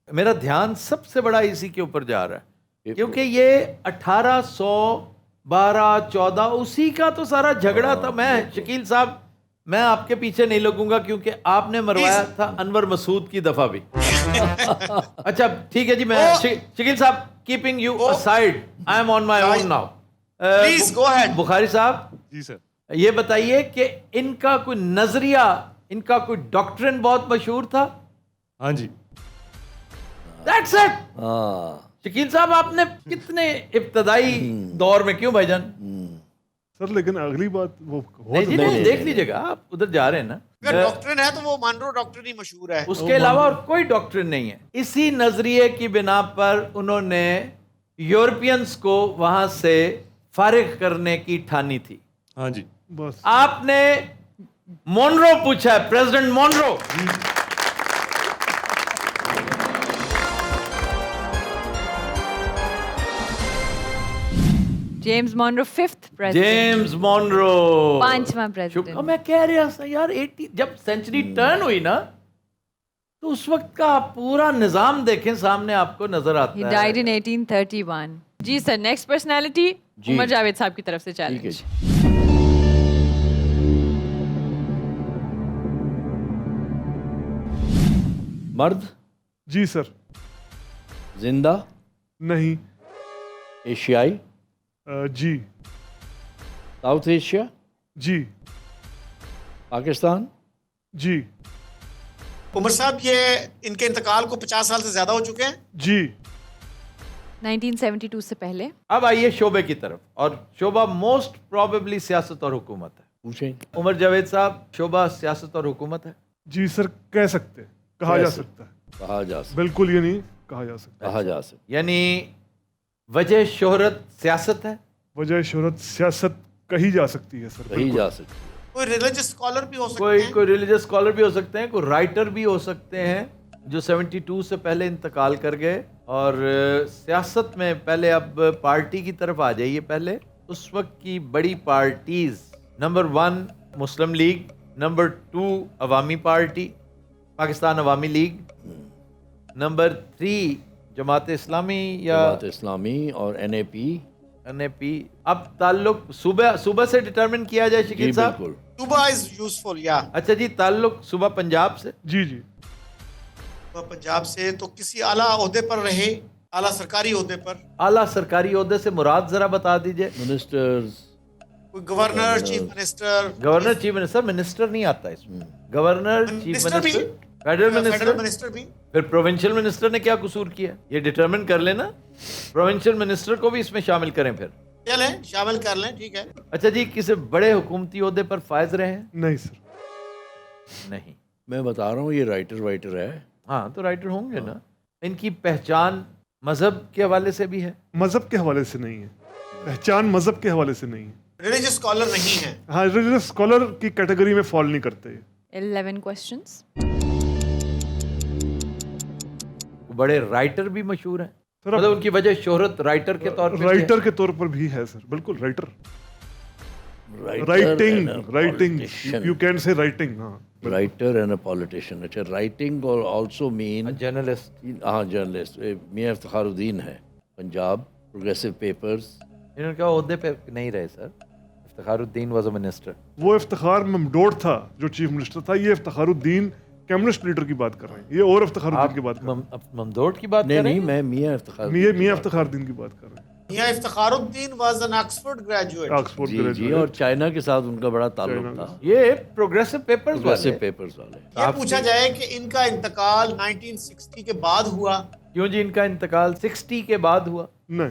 मेरा ध्यान सबसे बड़ा इसी के ऊपर जा रहा है, क्योंकि ये 1812-14 उसी का तो सारा झगड़ा था। मैं शकील साहब, मैं आपके पीछे नहीं लगूंगा क्योंकि आपने मरवाया था अनवर मसूद की दफा भी। अच्छा ठीक है जी, मैं शकील साहब, keeping you aside, I am on my own now. Please go ahead. Bukhari साहब, जी सर। ये बताइए कि इनका कोई नजरिया, इनका कोई डॉक्ट्रिन बहुत मशहूर था? हाँ जी। That's it। हाँ। शकील साहब, आपने कितने इब्तदाई दौर में, क्यों भाईजान? सर लेकिन अगली बात वो नहीं जी, नहीं, देख लीजिएगा, आप उधर जा रहे हैं ना। अगर डॉक्ट्रिन है तो वो मानरो डॉक्ट्रिन ही मशहूर है। उसके अलावा और कोई डॉक्ट्रिन नहीं है। इसी नजरिए की बिना पर उन्होंने यूरोपियंस को वहां से फारिग करने की ठानी थी। हाँ जी। बस आपने मोनरो पूछा है, president Monroe. James Monroe 5th president. James Monroe 5वां प्रेसिडेंट। मैं कह रहा था यार, 80 जब सेंचुरी टर्न हुई ना, तो उस वक्त का आप पूरा निजाम देखें, सामने आपको नजर आता He है। died in 1831। जी सर, नेक्स्ट पर्सनालिटी जी। उमर जावेद साहब की तरफ से ठीक है चैलेंज। जी। मर्द, जी सर। जिंदा, नहीं। एशियाई, जी। साउथ एशिया, जी। पाकिस्तान, जी। उमर साहब, ये इनके इंतकाल को 50 साल से ज्यादा हो चुके हैं। जी। 1972 से पहले। अब आइए शोबे की तरफ, और शोबा मोस्ट प्रोबेबली सियासत और हुकूमत है। पूछें। उमर जावेद साहब, शोबा सियासत और हुकूमत है? जी सर, कह सकते, कहा जा कैसे? सकता है। कहा जा सकता, बिल्कुल ये नहीं कहा जा सकता। कहा जा सकता। यानी वजह शोहरत सियासत है? वजह शोहरत सियासत कही जा सकती है सर। कही जा सकती है। कोई रिलीजियस स्कॉलर भी हो सकते कोई हैं। कोई रिलीजियस स्कॉलर भी हो सकते हैं, कोई राइटर भी हो सकते हैं जो 72 से पहले इंतकाल कर गए। और सियासत में पहले, अब पार्टी की तरफ आ जाइए। पहले उस वक्त की बड़ी पार्टीज, नंबर 1 मुस्लिम लीग, नंबर 2 अवामी पार्टी, पाकिस्तान अवामी लीग, नंबर 3 जमात इस्लामी या जमात इस्लामी और NAP। NAP। अब ताल्लुक सूबा से डिटरमिन किया जाए जी शकील साहब? बिल्कुल। सूबा इज यूजफुल या। अच्छा जी, ताल्लुक सूबा पंजाब से? जी जी। वह पंजाब से तो किसी आला ओहदे पर रहे, आला सरकारी ओहदे पर। आला सरकारी ओहदे से मुराद जरा बता दीजिए। मिनिस्टर्स, कोई governor, chief minister. Governor, chief minister. Minister नहीं आता इसमें। गवर्नर, चीफ मिनिस्टर भी, मिनिस्टर, फेडरल मिनिस्टर। मिनिस्टर भी। फिर प्रोविंशियल मिनिस्टर ने क्या कसूर किया, ये डिटरमिन कर लेना। प्रोविंशियल मिनिस्टर को भी इसमें शामिल करें फिर। चलें, शामिल कर लें, ठीक है। अच्छा जी, किसी बड़े हुकूमती ओहदे पर फायज रहे हैं? नहीं सर। नहीं। मैं बता रहा हूँ ये राइटर है। हाँ, तो राइटर होंगे ना। इनकी पहचान मजहब के हवाले से भी है? मजहब के हवाले से नहीं है, पहचान मजहब के हवाले से नहीं है। रिलीजियस स्कॉलर नहीं है। हाँ, रिलीजियस स्कॉलर की कैटेगरी में फॉल नहीं करते। 11 क्वेश्चंस। बड़े राइटर भी मशहूर हैं? सर मतलब उनकी वजह शोहरत राइटर के तौर पर राइटर के तौर पर भी है सर, बिल्कुल writer. Writing you can say writing. हाँ, राइटर एंड अ पॉलिटिशियन। अच्छा, राइटिंग और आल्सो मीन जर्नलिस्ट। हाँ, जर्नलिस्ट। मियां इफ्तिखारुद्दीन है, पंजाब प्रोग्रेसिव पेपर्स। इन्होंने कहा ओहदे पे नहीं रहे sir, Iftikharuddin was a minister. वो इफ्तिखार ममडोट था जो चीफ मिनिस्टर था, ये इफ्तिखारुद्दीन कम्युनिस्ट लीडर की बात कर रहे हैं, ये और इफ्तिखारुद्दीन की बात कर रहे ममदोट की बात नहीं कर रहे नहीं, हैं? मैं मियाँ इफ्तिखार हैं। मियाँ इफ्तिखारुद्दीन की बात कर रहे हैं, Mian Iftikharuddin was an Oxford graduate. Oxford जी जी, और ग्रेजुएट। चाइना के साथ उनका बड़ा ताल्लुक चाइना था, ये प्रोग्रेसिव पेपर्स प्रोग्रेसिव वाले। पेपर्स वाले। ये पूछा जाए कि इनका इंतकाल 1960 के बाद हुआ। क्यों जी इनका इंतकाल 60 के बाद हुआ? नहीं,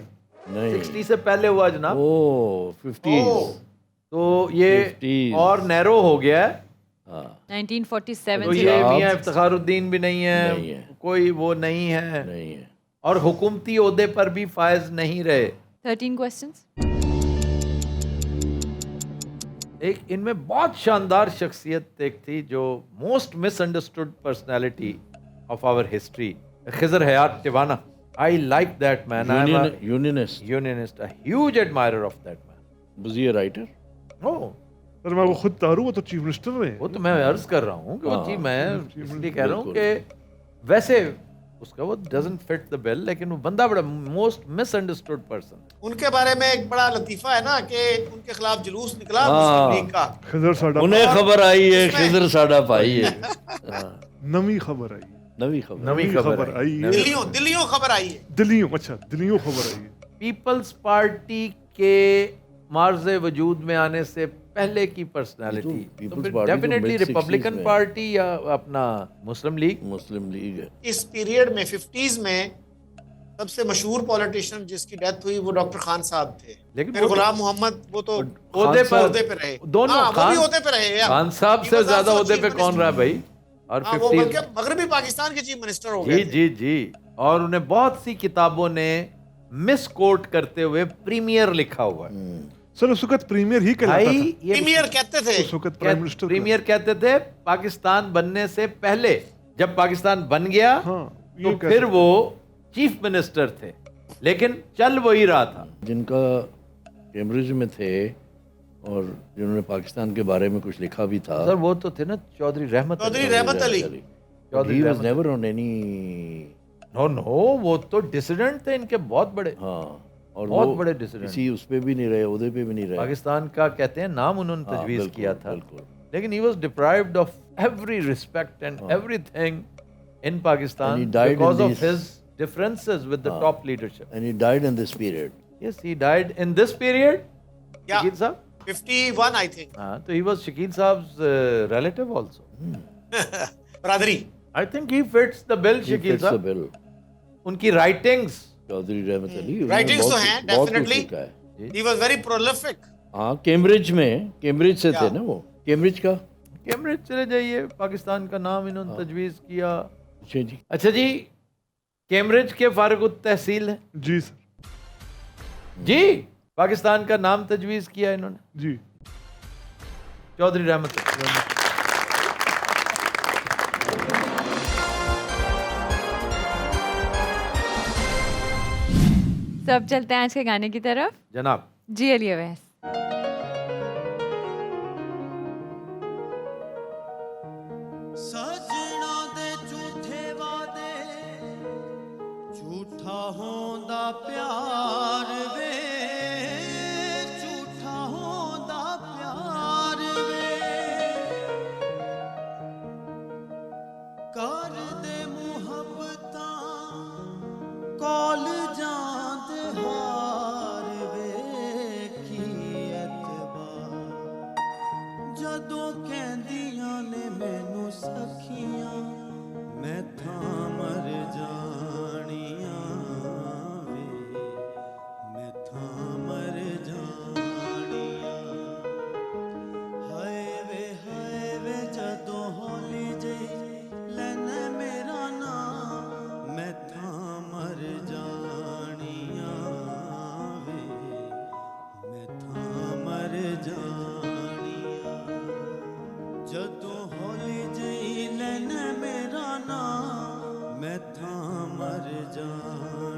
नहीं 60 से पहले हुआ जनाब। ओ 50s। तो ये 50s। और नैरो हो गया है। हाँ 1947 तो से ये जनाब। मियाँ इफ्तिखारुद्दीन भी नहीं नहीं है, है। कोई वो नहीं है, नहीं है। और हुकूमती ओहदे पर भी फायज नहीं रहे। 13 क्वेश्चंस। एक इनमें बहुत शानदार शख्सियत एक थी जो most misunderstood personality of our history, Khizar Hayat Tiwana. I like that man, I am unionist. Unionist, a huge admirer of that man. Was he a writer? Oh, पर मैं वो खुद तारू, वो तो चीफ मिनिस्टर रहे। वो तो मैं अर्ज कर रहा हूँ कि वो हाँ, चीज मैं इसलिए कह रहा हूँ बिल्कुल। कि वैसे उसका वो डजंट फिट द बिल, लेकिन वो बंदा बड़ा मोस्ट मिसअंडरस्टूड पर्सन। उनके बारे में एक बड़ा लतीफा है ना कि उनके खिलाफ जुलूस निकला हाँ। मुस्लिम लीग का। खिजर साडा उन्हें खबर आई है, उसमें- खिजर साडा पाई है। हाँ, नवी खबर आई है, नवी खबर। नवी खबर आई। है। दिल्लियों खबर आई है। दिल्लियों, अच्छा दिल्लियों खबर आई है। पीपल्स पार्टी के मार्जे वजूद में आने से पहले की पर्सनालिटी People's तो फिर Party तो डेफिनेटली mid-60s रिपब्लिकन में। पार्टी या अपना मुस्लिम लीग। मुस्लिम लीग है। इस पीरियड में 50s में सबसे मशहूर पॉलिटिशियन जिसकी डेथ हुई वो डॉक्टर खान साहब थे। लेकिन फिर वो तो- गुलाम मोहम्मद वो तो ओहदे पर ओहदे पे रहे। दोनों हाँ, वो खान- भी ओहदे पे रहे यार। खान साहब He से was ज्यादा also ओहदे chief पे कौन minister। रहा भाई? और हाँ, वो 50 बल्कि मगरबी पाकिस्तान के चीफ मिनिस्टर हो जी गए थे। जी जी, और उन्हें बहुत सी किताबों ने मिस कोट करते हुए प्रीमियर लिखा हुआ है। सर उस वक्त प्रीमियर ही कहलाता भाई था, ये प्रीमियर कहते थे। उस वक्त प्राइम मिनिस्टर प्रीमियर कहते थे पाकिस्तान बनने से पहले। जब पाकिस्तान बन गया हाँ, ये तो कह फिर सकते वो चीफ मिनिस्टर थे, लेकिन चल वही रहा था। जिनका कैम्ब्रिज में थे और जिन्होंने पाकिस्तान के बारे में कुछ लिखा भी था। सर वो तो थे ना Chaudhary Rahmat Chaudhry Rahmat Ali. Chaudhry He was Rahmat never on any। No no, वो तो डिसिडेंट थे इनके बहुत बड़े। हाँ, और बहुत वो बड़े dissident। किसी उस पे भी नहीं रहे, उहदे पे भी नहीं रहे। पाकिस्तान का कहते हैं नाम उन्होंने हाँ, तजवीज बिल्कुल, किया था, बिल्कुल। लेकिन he was deprived of every respect and everything in Pakistan And he died in because of these- his differences with the top leadership. And he died in this period. Yes, he died in this period. क्या? Shakeel Sahab, 51 I think. हाँ, तो he was Shakeel Sahab's relative also. बरादरी। I think he fits the bill. He Shakeel fits the Sahab, bill. उनकी राइटिंग्स, चौधरी रहमत अली, उन्होंने राइटिंग्स तो बहुत- हैं बहुत कुछ डेफिनेटली। लिखा है। He was very prolific. हाँ, कैम्ब्रिज से क्या? थे ना वो, कैम्ब्रिज का। कैम्ब्रिज चले जाइए, पाकिस्तान का नाम इन्होंने तजवीज किया। अच्छा जी। अच्छा जी, कैम्ब्रिज के फारुक तहसील है जी सर, जी, पाकिस्तान का नाम तजवीज किया इन्होंने, जी चौधरी रहमत। तो अब चलते हैं आज के गाने की तरफ। जनाब, जी अली अवैस। सजना दे झूठे वादे, झूठा होंदा प्यार वे, झूठा होंदा प्यार वे, कर दे मुहब्बतां कॉल जांदे हार वे, की एतबार ਜਦੋਂ ਕਹਿੰਦੀਆਂ ਨੇ ਮੈਨੂੰ ਸਖੀਆਂ, ਮੈਂ ਥਾਂ ਮਰ ਜਾਣੀਆਂ ਵੇ, ਮੈਂ ਥਾਂ ਮਰ ਜਾਣੀਆਂ। ਹਾਏ ਵੇ ਜਦੋਂ ਹੌਲੀ ਜਿਹੀ ਲੈਣਾ ਮੇਰਾ ਨਾਂ, ਮੈਂ ਥਾਂ ਮਰ ਜਾਣੀਆਂ ਵੇ, ਮੈਂ ਥਾਂ ਮਰ ਜਾਣੀਆਂ। ਜਦੋਂ ਹੌਲੀ ਜਿਹੀ ਲੈਣਾ ਮੇਰਾ ਨਾਂ, ਮੈਂ ਥਾਂ ਮਰ ਜਾਣੀਆਂ